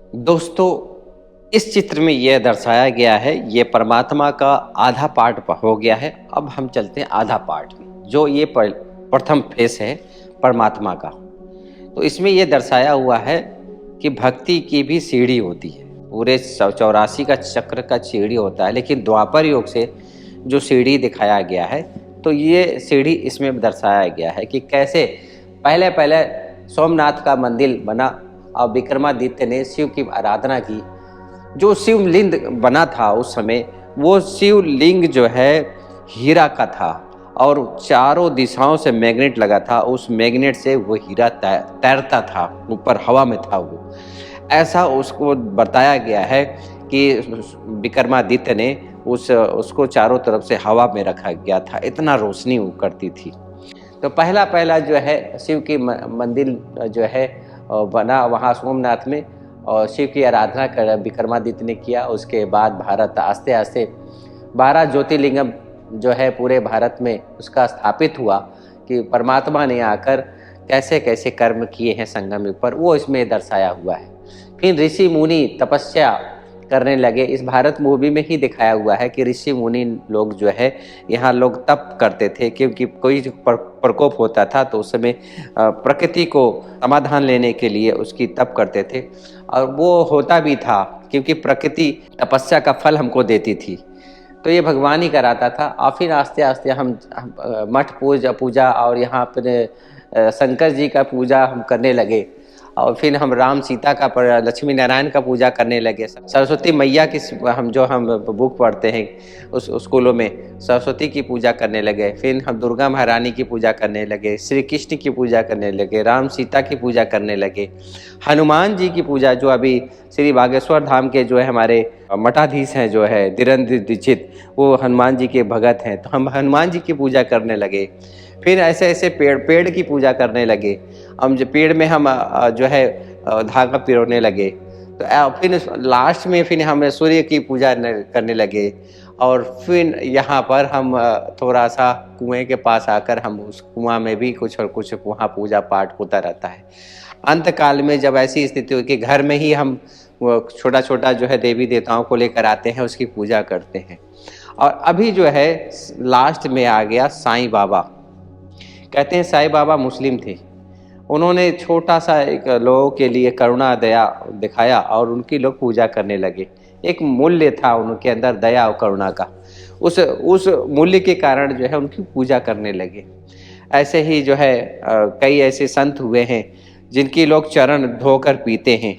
दोस्तों, इस चित्र में यह दर्शाया गया है, ये परमात्मा का आधा पार्ट हो गया है। अब हम चलते हैं आधा पार्ट में, जो ये प्रथम फेस है परमात्मा का। तो इसमें यह दर्शाया हुआ है कि भक्ति की भी सीढ़ी होती है। पूरे 84 का चक्र का सीढ़ी होता है, लेकिन द्वापर योग से जो सीढ़ी दिखाया गया है, तो ये सीढ़ी इसमें दर्शाया गया है कि कैसे पहले पहले सोमनाथ का मंदिर बना और विक्रमादित्य ने शिव की आराधना की। जो शिवलिंग बना था उस समय, वो शिवलिंग जो है हीरा का था और चारों दिशाओं से मैग्नेट लगा था। उस मैग्नेट से वो हीरा तैरता था, ऊपर हवा में था वो। ऐसा उसको बताया गया है कि विक्रमादित्य ने उसको चारों तरफ से हवा में रखा गया था, इतना रोशनी वो करती थी। तो पहला पहला जो है शिव की मंदिर जो है बना वहाँ सोमनाथ में, और शिव की आराधना कर विक्रमादित्य ने किया। उसके बाद भारत आस्ते आस्ते 12 ज्योतिर्लिंगम जो है पूरे भारत में उसका स्थापित हुआ कि परमात्मा ने आकर कैसे कैसे कर्म किए हैं संगम पर, वो इसमें दर्शाया हुआ है। फिर ऋषि मुनि तपस्या करने लगे। इस भारत मूवी में ही दिखाया हुआ है कि ऋषि मुनि लोग जो है यहाँ लोग तप करते थे, क्योंकि कोई प्रकोप होता था तो उस समय प्रकृति को समाधान लेने के लिए उसकी तप करते थे, और वो होता भी था क्योंकि प्रकृति तपस्या का फल हमको देती थी। तो ये भगवान ही कराता था। और फिर आस्ते आस्ते हम मठ पूजा और यहाँ पर शंकर जी का पूजा हम करने लगे, और फिर हम राम सीता का लक्ष्मी नारायण का पूजा करने लगे। सरस्वती मैया की हम बुक पढ़ते हैं उस स्कूलों में, सरस्वती की पूजा करने लगे। फिर हम दुर्गा महारानी की पूजा करने लगे, श्री कृष्ण की पूजा करने लगे, राम सीता की पूजा करने लगे, हनुमान जी की पूजा, जो अभी श्री बागेश्वर धाम के जो है हमारे मठाधीश हैं जो है धीरेन्द्र दीक्षित, वो हनुमान जी के भगत हैं, तो हम हनुमान जी की पूजा करने लगे। फिर ऐसे ऐसे पेड़ की पूजा करने लगे। हम जो पेड़ में हम जो है धागा पिरोने लगे। तो फिर लास्ट में फिर हम सूर्य की पूजा करने लगे, और फिर यहाँ पर हम थोड़ा सा कुएं के पास आकर हम उस कुआं में भी कुछ और कुछ वहाँ पूजा पाठ होता रहता है। अंत काल में जब ऐसी स्थिति हुई कि घर में ही हम वो छोटा छोटा जो है देवी देवताओं को लेकर आते हैं, उसकी पूजा करते हैं। और अभी जो है लास्ट में आ गया साईं बाबा। कहते हैं साईं बाबा मुस्लिम थे, उन्होंने छोटा सा एक लोगों के लिए करुणा दया दिखाया और उनकी लोग पूजा करने लगे। एक मूल्य था उनके अंदर दया और करुणा का, उस मूल्य के कारण जो है उनकी पूजा करने लगे। ऐसे ही जो है कई ऐसे संत हुए हैं जिनकी लोग चरण धोकर पीते हैं।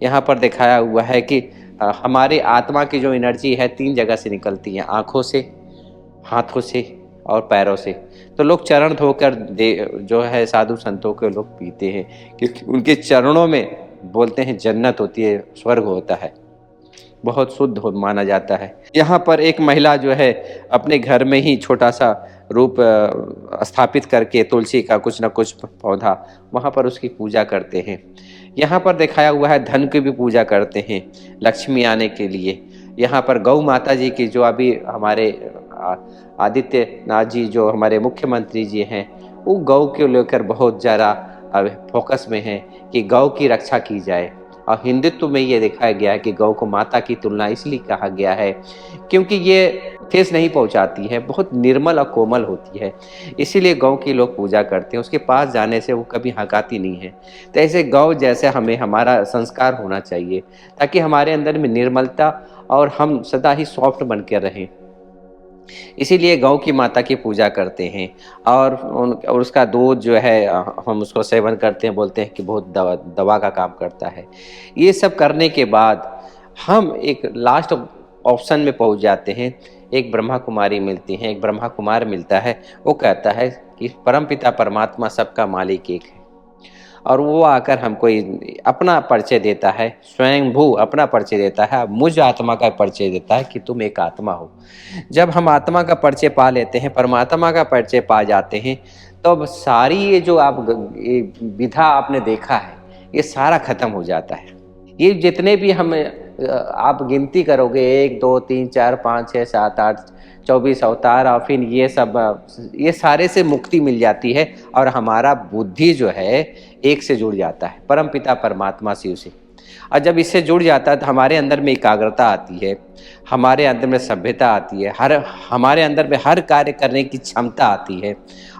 यहाँ पर दिखाया हुआ है कि हमारी आत्मा की जो एनर्जी है 3 जगह से निकलती है, आँखों से, हाथों से और पैरों से। तो लोग चरण धोकर जो है साधु संतों के लोग पीते हैं, क्योंकि उनके चरणों में बोलते हैं जन्नत होती है, स्वर्ग होता है, बहुत शुद्ध माना जाता है। यहाँ पर एक महिला जो है अपने घर में ही छोटा सा रूप स्थापित करके तुलसी का कुछ न कुछ पौधा, वहाँ पर उसकी पूजा करते हैं। यहाँ पर दिखाया हुआ है धन की भी पूजा करते हैं लक्ष्मी आने के लिए। यहाँ पर गौ माता जी की, जो अभी हमारे आदित्यनाथ जी जो हमारे मुख्यमंत्री जी हैं, वो गौ को लेकर बहुत ज़्यादा फोकस में हैं कि गौ की रक्षा की जाए। और हिंदुत्व में ये दिखाया गया है कि गौ को माता की तुलना इसलिए कहा गया है क्योंकि ये ठेस नहीं पहुंचाती है, बहुत निर्मल और कोमल होती है, इसीलिए गौ की लोग पूजा करते हैं। उसके पास जाने से वो कभी हकाती नहीं है। तो ऐसे गौ जैसे हमें हमारा संस्कार होना चाहिए, ताकि हमारे अंदर में निर्मलता और हम सदा ही सॉफ्ट बन के रहें। इसीलिए गौ की माता की पूजा करते हैं, और उसका दूध जो है हम उसको सेवन करते हैं, बोलते हैं कि बहुत दवा का काम करता है। ये सब करने के बाद हम एक लास्ट ऑप्शन में पहुंच जाते हैं। एक ब्रह्मा कुमारी मिलती है, एक ब्रह्मा कुमार मिलता है। वो कहता है कि परमपिता परमात्मा सबका मालिक एक है, और वो आकर हमको अपना परिचय देता है, स्वयंभू अपना परिचय देता है, मुझ आत्मा का परिचय देता है कि तुम एक आत्मा हो। जब हम आत्मा का परिचय पा लेते हैं, परमात्मा का परिचय पा जाते हैं, तो अब सारी ये जो आप ये विधा आपने देखा है, ये सारा खत्म हो जाता है। ये जितने भी हम आप गिनती करोगे 1 2 3 4 5 6 7 8 24 अवतार, और फिर ये सब ये सारे से मुक्ति मिल जाती है, और हमारा बुद्धि जो है एक से जुड़ जाता है परमपिता परमात्मा शिव से। और जब इससे जुड़ जाता है तो हमारे अंदर में एकाग्रता आती है, हमारे अंदर में सभ्यता आती है, हमारे अंदर में हर कार्य करने की क्षमता आती है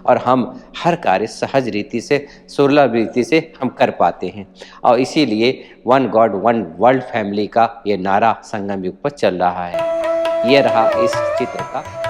और हम हर कार्य सहज रीति से, सुलभ रीति से हम कर पाते हैं। और इसीलिए one God one world family का ये नारा संगम युग पर चल रहा है। ये रहा इस चित्र का